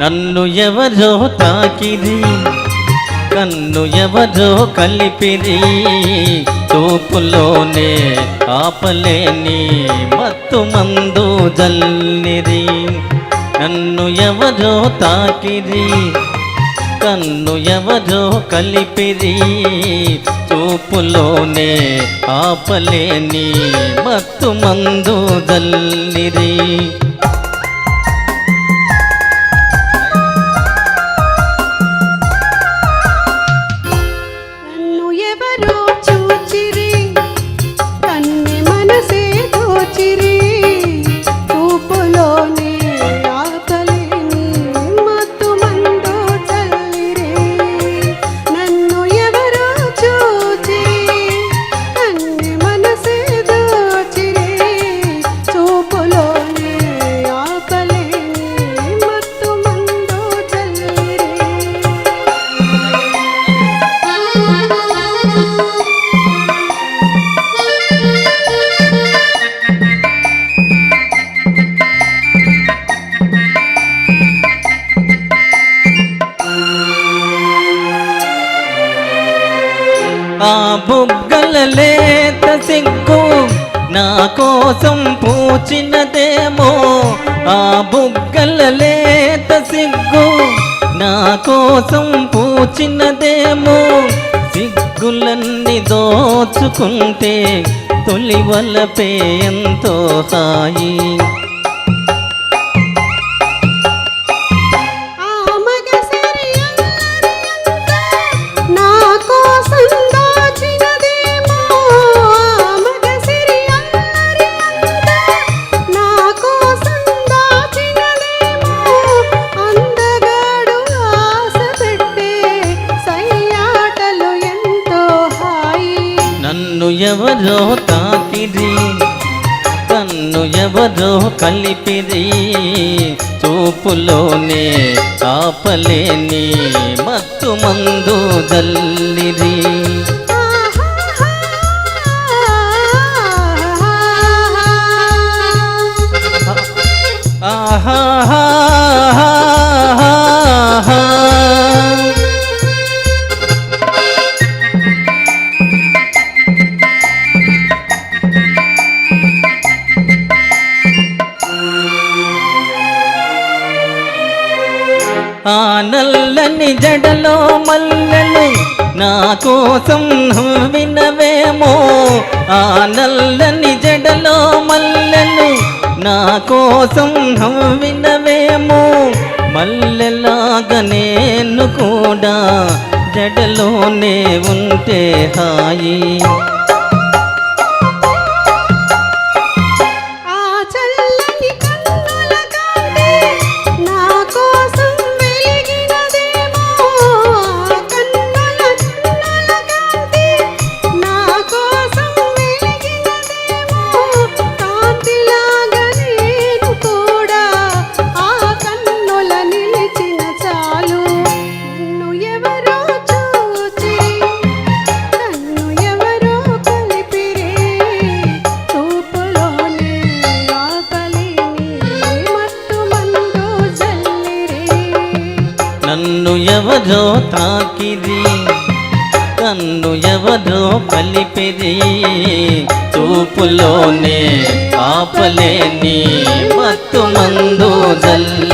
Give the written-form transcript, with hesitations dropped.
నన్ను ఎవరో తాకిరి, కన్ను ఎవరో కలిపిరి, చూపులోనే ఆపలేని మత్తు మందు జల్లిరి. నన్ను ఎవరో తాకిరి, కన్ను ఎవరో కలిపిరి, చూపులోనే ఆపలేని మత్తు మందు జల్లిరి. ఆ బుగ్గల లేత సిగ్గు నా కోసం పూచినదేమో, ఆ బుగ్గల లేత సిగ్గు నా కోసం పూచినదేమో. సిగ్గులన్నీ దోచుకుంటే తొలివలపే ఎంతో హాయి. నన్ను ఎవరో తాకిరి, కన్ను ఎవరో కలిపిరి, చూపులోనే ఆపలేని మత్తు మందు జల్లిరి. ఆహా ఆ నల్లని జడలో మల్లెలు నా కోసం నవ్వినవేమో, ఆ నల్లని జడలో మల్లెలు నా కోసం నవ్వినవేమో. మల్లెలాగా నేను కూడా జడలోనే ఉంటే హాయి. నన్ను ఎవరో తాకిరి, కన్ను ఎవరో కలిపిరి, చూపులోనే ఆపలేని మత్తు మందు జల్లిరి.